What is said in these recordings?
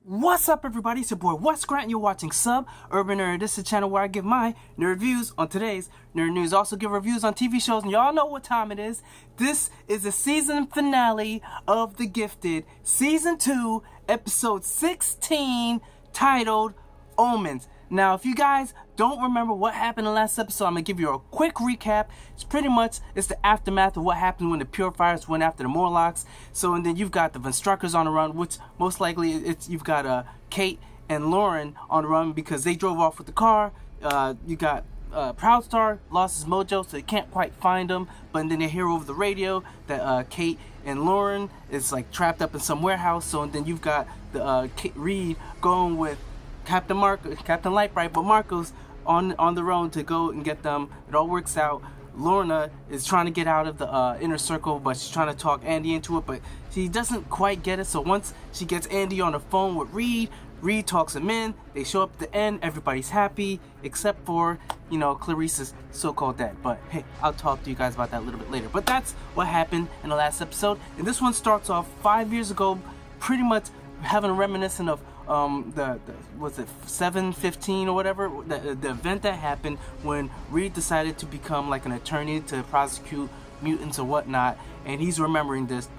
What's up, everybody? It's your boy Wes Grant, and you're watching Sub Urban Nerd. This is a channel where I give my nerd reviews on today's nerd news. Also give reviews on TV shows, and y'all know what time it is. This is the season finale of The Gifted, Season 2, Episode 16, titled oMens. Now, if you guys don't remember what happened in the last episode, I'm going to give you a quick recap. It's the aftermath of what happened when the Purifiers went after the Morlocks. So, and then you've got the Venstruckers on the run, which most likely you've got Kate and Lauren on the run because they drove off with the car. You got Proudstar lost his mojo, so they can't quite find him. But then they hear over the radio that Kate and Lauren is like trapped up in some warehouse. So, and then you've got the Reed going with Captain Lightbright, but Marco's on the road to go and get them. It all works out. Lorna is trying to get out of the inner circle, but she's trying to talk Andy into it, but she doesn't quite get it. So once she gets Andy on the phone with Reed talks him in. They show up at the end. Everybody's happy except for, Clarice's so-called dad. But hey, I'll talk to you guys about that a little bit later. But that's what happened in the last episode. And this one starts off 5 years ago, pretty much having a reminiscent of was it 7/15 or whatever, the event that happened when Reed decided to become like an attorney to prosecute mutants or whatnot, and he's remembering this.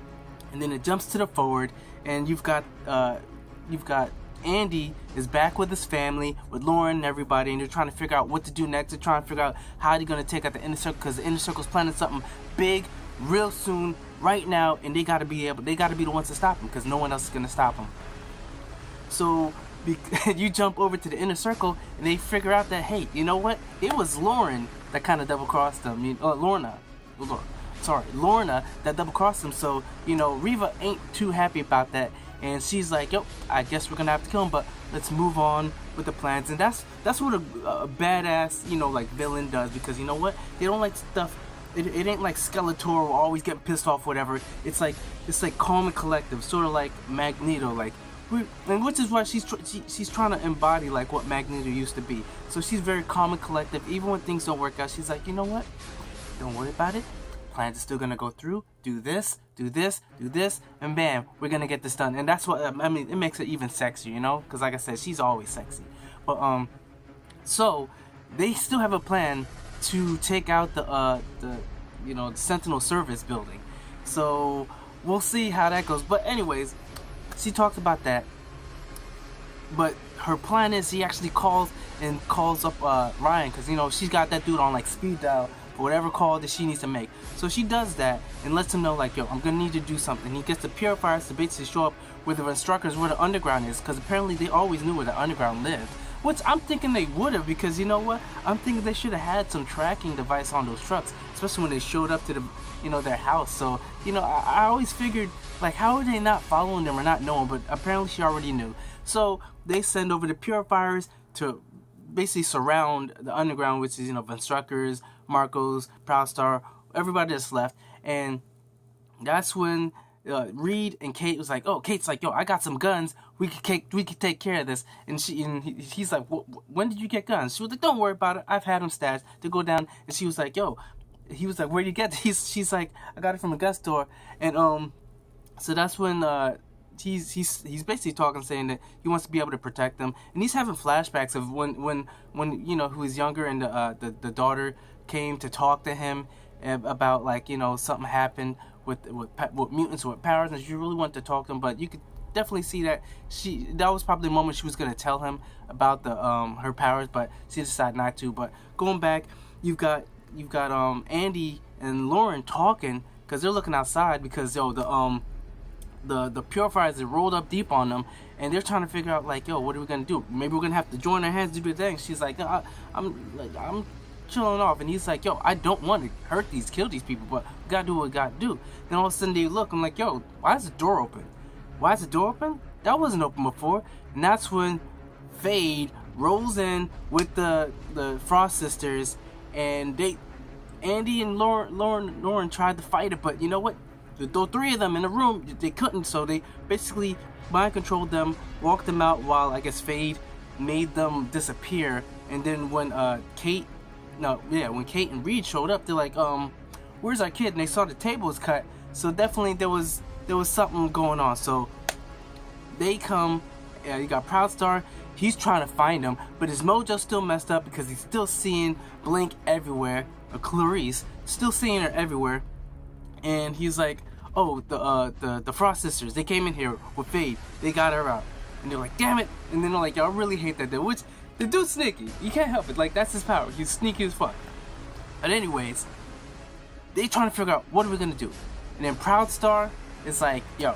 And then it jumps to the forward, and you've got Andy is back with his family, with Lauren and everybody, and they're trying to figure out what to do next. They're trying to figure out how they're going to take out the inner circle, because the inner circle's planning something big real soon, right now, and they got to be the ones to stop him, because no one else is going to stop him. So you jump over to the inner circle, and they figure out that, hey, you know what? It was Lauren that kind of double-crossed them. Lorna that double-crossed them. So, Reeva ain't too happy about that. And she's like, yo, I guess we're going to have to kill him, but let's move on with the plans. And that's what a badass, villain does. Because you know what? They don't like stuff. It ain't like Skeletor or always getting pissed off, whatever. It's like calm and collective. Sort of like Magneto, and which is why she's trying to embody like what Magneto used to be. So she's very calm and collective. Even when things don't work out, she's like, you know what? Don't worry about it. Plans are still gonna go through. Do this, and bam, we're gonna get this done. And that's what it makes it even sexier, because like I said, she's always sexy. But so they still have a plan to take out the Sentinel Service building. So we'll see how that goes. But anyways, she talks about that, but her plan is she actually calls up Ryan, because she's got that dude on like speed dial for whatever call that she needs to make. So she does that and lets him know, like, yo, I'm gonna need to do something. He gets the Purifiers to basically show up with the Venstruckers where the underground is, because apparently they always knew where the underground lived, which I'm thinking they would have, because you know what, I'm thinking they should have had some tracking device on those trucks, especially when they showed up to the their house. So I always figured, like, how are they not following them or not knowing? But apparently she already knew. So they send over the Purifiers to basically surround the underground, which is Venstruckers, Marcos, Proudstar, everybody that's left. And that's when Reed and Kate was like, oh, Kate's like, yo, I got some guns. We could take care of this. And he's like, when did you get guns? She was like, don't worry about it. I've had them stashed. To go down. And she was like, yo. He was like, where'd you get this? She's like, I got it from a gun store. And so that's when he's basically talking, saying that he wants to be able to protect them. And he's having flashbacks of when he was younger, and the daughter came to talk to him about, like, something happened with mutants with powers, and she really wanted to talk to him. But you could definitely see that that was probably the moment she was going to tell him about the her powers, but she decided not to. But going back, you've got Andy and Lauren talking, because they're looking outside, because the Purifiers are rolled up deep on them, and they're trying to figure out, like, yo, what are we gonna do? Maybe we're gonna have to join our hands to do the thing. She's like, no, I'm chilling off, and he's like, yo, I don't want to kill these people, but we gotta do what we gotta do. Then all of a sudden they look, I'm like, yo, why is the door open? That wasn't open before. And that's when Fade rolls in with the Frost sisters. And Andy and Lauren tried to fight it, but you know what? The three of them in the room, they couldn't, so they basically mind controlled them, walked them out, while I guess Fade made them disappear. And then when Kate and Reed showed up, they're like, where's our kid? And they saw the table was cut, so definitely there was something going on. So they come you got Proudstar. He's trying to find him, but his mojo's still messed up because he's still seeing Blink everywhere. Or Clarice, still seeing her everywhere. And he's like, oh, the Frost Sisters, they came in here with Fade. They got her out. And they're like, damn it. And then they're like, y'all really hate that dude. Which, the dude's sneaky. You can't help it. Like, that's his power. He's sneaky as fuck. But anyways, they trying to figure out, what are we going to do? And then Proudstar is like, yo,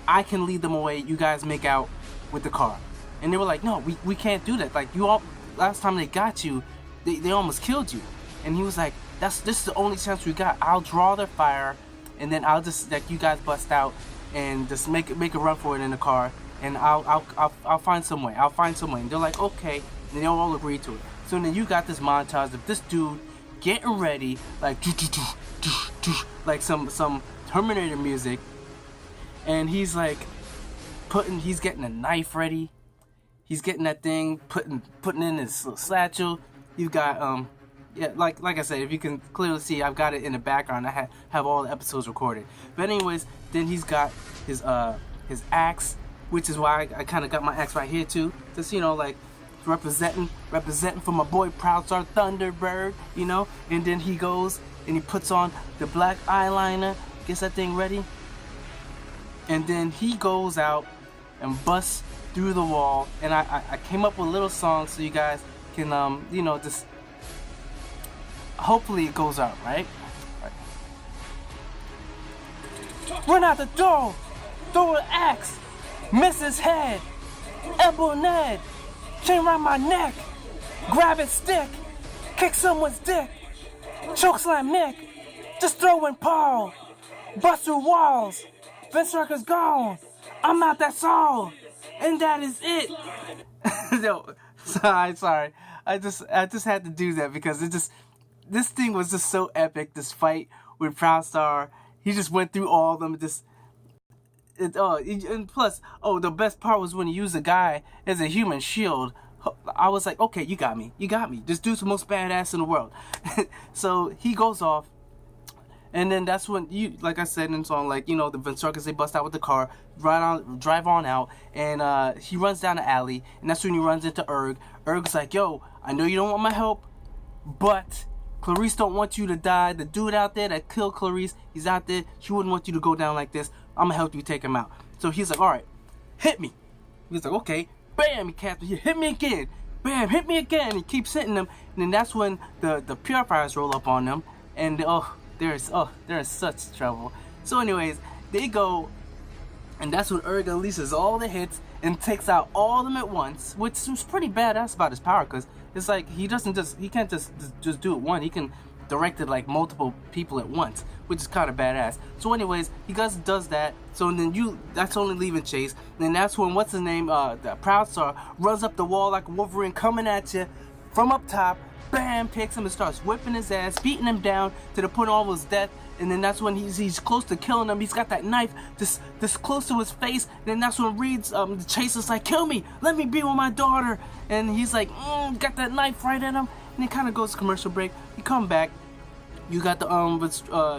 I can lead them away. You guys make out with the car. And they were like, no, we can't do that. Like, you all, last time they got you, they almost killed you. And he was like, this is the only chance we got. I'll draw their fire, and then I'll just, like, you guys bust out and just make a run for it in the car, and I'll find some way. I'll find some way. And they're like, okay. And they all agree to it. So then you got this montage of this dude getting ready, like, like some Terminator music, and he's like he's getting a knife ready. He's getting that thing, putting in his little satchel. You've got yeah, like I said, if you can clearly see, I've got it in the background. I have all the episodes recorded. But anyways, then he's got his axe, which is why I kind of got my axe right here too. Just, you know, like representing for my boy Proudstar Thunderbird, you know. And then he goes and he puts on the black eyeliner, gets that thing ready, and then he goes out and busts through the wall. And I came up with a little song so you guys can you know, just hopefully it goes out, right? Run out the door, throw an axe, miss his head, elbow Ned, chain around my neck, grab his stick, kick someone's dick, choke slam Nick, just throw in Paul, bust through walls, Vince Rucker's gone, I'm out, that's all, and that is it. No, sorry, I just had to do that because this thing was just so epic. This fight with Proudstar, he just went through all of them. And plus, the best part was when he used the guy as a human shield. I was like, okay, you got me. This dude's the most badass in the world. So he goes off, and then that's when like I said in the song, like, you know, the Ventricles, they bust out with the car, drive on out, and he runs down the alley, and that's when he runs into Erg. Erg's like, yo, I know you don't want my help, but Clarice don't want you to die. The dude out there that killed Clarice, he's out there. She wouldn't want you to go down like this. I'm gonna help you take him out. So he's like, all right, hit me. He's like, okay. Bam, he caps me. Hit me again. Bam, hit me again. He keeps hitting them. And then that's when the Purifiers roll up on them. And they're in such trouble. So anyways, they go, and that's when Erg releases all the hits and takes out all of them at once, which was pretty badass about his power, because it's like he can't just do it one. He can direct it like multiple people at once, which is kind of badass. So anyways, he does that. So then that's only leaving Chase. And then that's when what's his name, the Proudstar runs up the wall like a Wolverine coming at you from up top. Bam, takes him and starts whipping his ass, beating him down to the point of almost death. And then that's when he's close to killing him. He's got that knife this close to his face. And then that's when Reed's the Chaser's like, kill me, let me be with my daughter. And he's like, got that knife right at him. And it kind of goes to commercial break. You come back. You got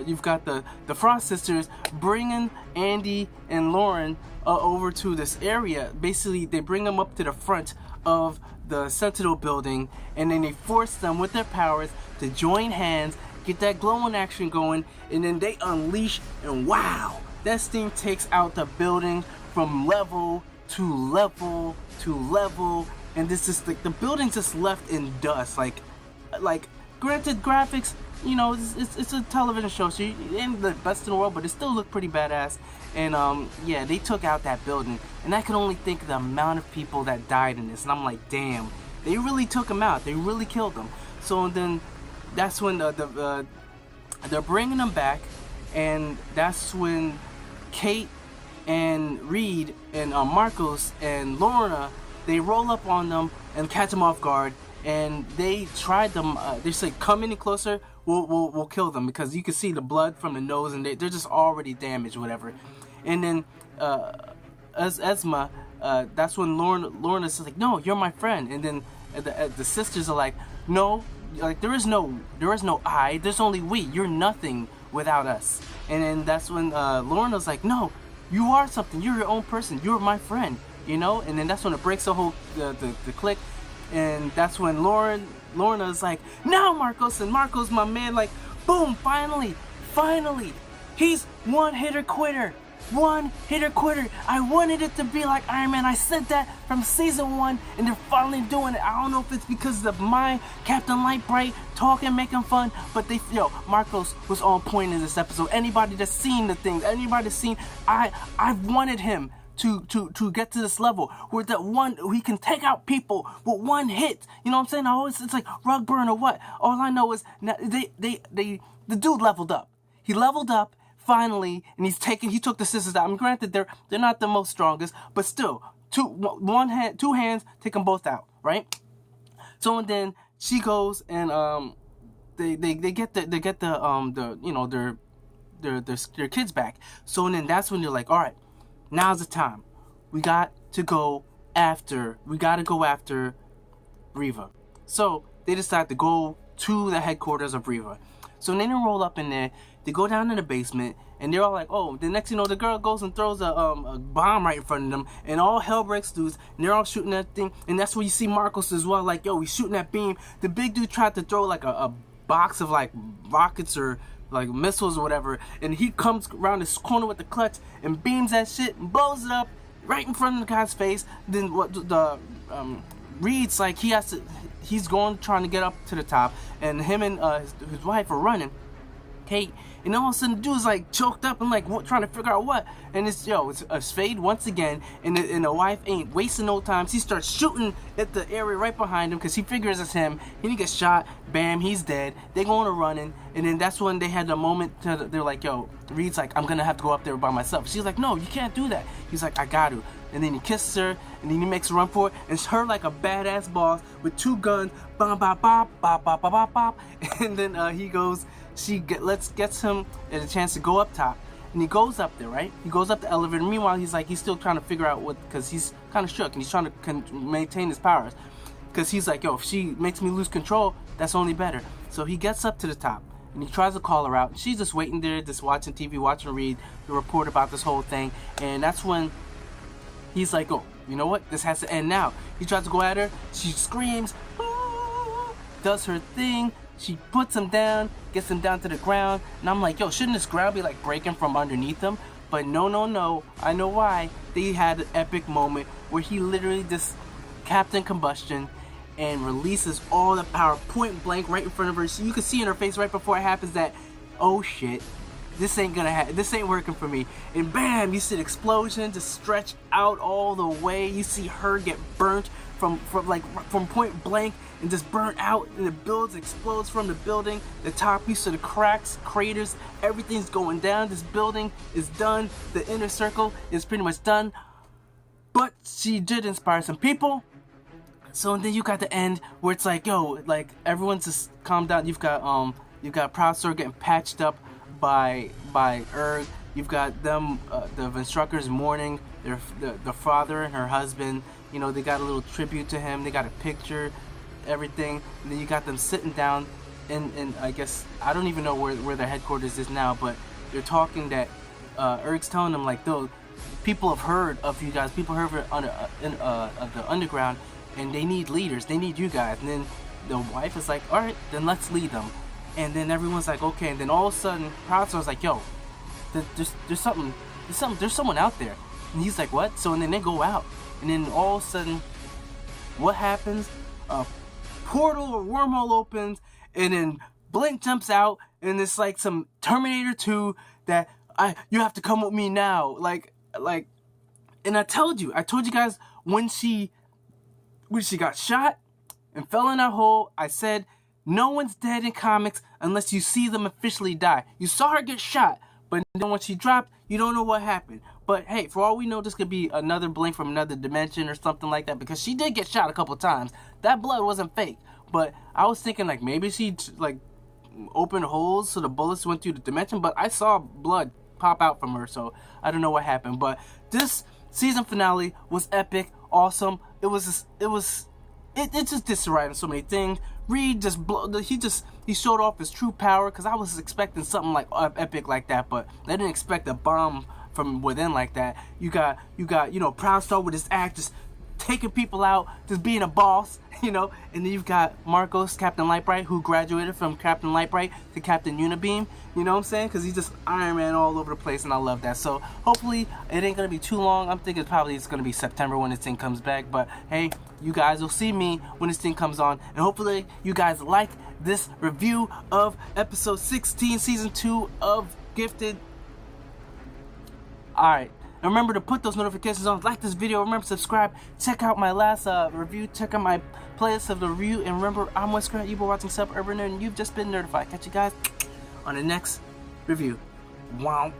you've got the Frost Sisters bringing Andy and Lauren over to this area. Basically, they bring them up to the front of the Sentinel building, and then they force them with their powers to join hands, get that glowing action going, and then they unleash, and wow, that thing takes out the building from level to level to level, and this is like the building's just left in dust. Like granted, graphics, you know, it's a television show, so it ain't the best in the world, but it still looked pretty badass. And yeah, they took out that building, and I can only think of the amount of people that died in this, and I'm like, damn, they really took them out, they really killed them. So then that's when they're bringing them back, and that's when Kate and Reed and Marcos and Lorna, they roll up on them and catch them off guard. And they tried them. They said, "Come any closer, we'll kill them," because you can see the blood from the nose, and they're just already damaged, whatever. And then Esma, that's when Lorna's like, "No, you're my friend." And then the sisters are like, "No, like there is no I. There's only we. You're nothing without us." And then that's when Lorna's like, "No, you are something. You're your own person. You're my friend, you know? And then that's when it breaks the whole, the clique. And that's when Lorna's like, now Marcos, and Marcos, my man, like, boom, finally, he's one-hitter quitter. One-hitter quitter. I wanted it to be like Iron Man. I said that from season 1, and they're finally doing it. I don't know if it's because of my Captain Lightbright talking, making fun, but Marcos was on point in this episode. Anybody that's seen the things, anybody that's seen, I've wanted him to get to this level where he can take out people with one hit. You know what I'm saying? It's like rug burn or what. All I know is the dude leveled up. He leveled up finally, and he took the scissors out. I mean, granted, they're not the most strongest, but still, two hands, take them both out, right? So and then she goes and they get their kids back. So and then that's when they're like, all right, now's the time. We got to go after Reeva. So they decide to go to the headquarters of Reeva. So then they roll up in there. They go down in the basement, and they're all like, oh, the next the girl goes and throws a bomb right in front of them, and all hell breaks loose, and they're all shooting that thing, and that's where you see Marcos as well, like, yo, he's shooting that beam. The big dude tried to throw like a box of like rockets or like missiles or whatever, and he comes around this corner with the clutch and beams that shit and blows it up right in front of the guy's face. Then what Reed's like, he's trying to get up to the top, and him and his wife are running. Kate, and all of a sudden the dude's like choked up and like trying to figure out what, and it's a fade once again, and the wife ain't wasting no time. She starts shooting at the area right behind him because he figures it's him, and he gets shot. Bam, he's dead. They go on running, and then that's when they had the moment. They're like, yo, Reed's like, I'm gonna have to go up there by myself. She's like, no, you can't do that. He's like, I got to. And then he kisses her, and then he makes a run for it, and it's her like a badass boss with 2 guns, bop bop bop bop bop bop bop bop, and then he goes. Gets him a chance to go up top, and he goes up there, right? He goes up the elevator. Meanwhile, he's still trying to figure out because he's kind of shook, and he's trying to maintain his powers, because he's like, yo, if she makes me lose control, that's only better. So he gets up to the top, and he tries to call her out, and she's just waiting there, just watching TV, watching Reed, the report about this whole thing, and that's when he's like, oh, you know what? This has to end now. He tries to go at her. She screams, ah, does her thing. She puts him down, gets him down to the ground, and I'm like, yo, shouldn't this ground be like breaking from underneath him? But no, I know why. They had an epic moment where he literally just Captain Combustion and releases all the power point blank right in front of her. So you can see in her face right before it happens that, oh shit, this ain't gonna happen. This ain't working for me. And bam, you see the explosion just stretch out all the way. You see her get burnt from point blank and just burnt out, and the explodes from the building. The top piece of the cracks, craters, everything's going down. This building is done. The inner circle is pretty much done. But she did inspire some people. So then you got the end where it's like, yo, like everyone's just calmed down. You've got Proudstar getting patched up by Erg. You've got them, the instructors mourning the father and her husband. You know, they got a little tribute to him. They got a picture, everything. And then you got them sitting down in I guess, I don't even know where their headquarters is now, but they're talking that Erg's telling them, like, though, people have heard of you guys. People heard of the underground, and they need leaders. They need you guys. And then the wife is like, all right, then let's lead them. And then everyone's like, okay. And then all of a sudden, Proudstar's like, yo, there's someone out there. And he's like, what? So and then they go out. And then all of a sudden, what happens? A portal or wormhole opens, and then Blink jumps out, and it's like some Terminator 2 that you have to come with me now. Like, and I told you guys when she got shot and fell in that hole, I said no one's dead in comics unless you see them officially die. You saw her get shot, but then when she dropped, you don't know what happened. But hey, for all we know, this could be another Blink from another dimension or something like that, because she did get shot a couple times. That blood wasn't fake. But I was thinking, like, maybe she like opened holes so the bullets went through the dimension, but I saw blood pop out from her, so I don't know what happened. But this season finale was epic, awesome. It just disarrayed so many things. Reed he showed off his true power, because I was expecting something like epic like that, but I didn't expect a bomb from within like that. You got Proudstar with his act, just taking people out, just being a boss, and then you've got Marcos, Captain Lightbright, who graduated from Captain Lightbright to Captain Unibeam, you know what I'm saying? Because he's just Iron Man all over the place, and I love that. So hopefully it ain't gonna be too long. I'm thinking probably it's gonna be September when this thing comes back, but hey, you guys will see me when this thing comes on, and hopefully you guys like this review of episode 16, season 2 of Gifted. Alright, and remember to put those notifications on, like this video, remember to subscribe, check out my last review, check out my playlist of the review, and remember, I'm Wes Grant, you've been watching Suburban Nerd, and you've just been nerdified. Catch you guys on the next review. Wow.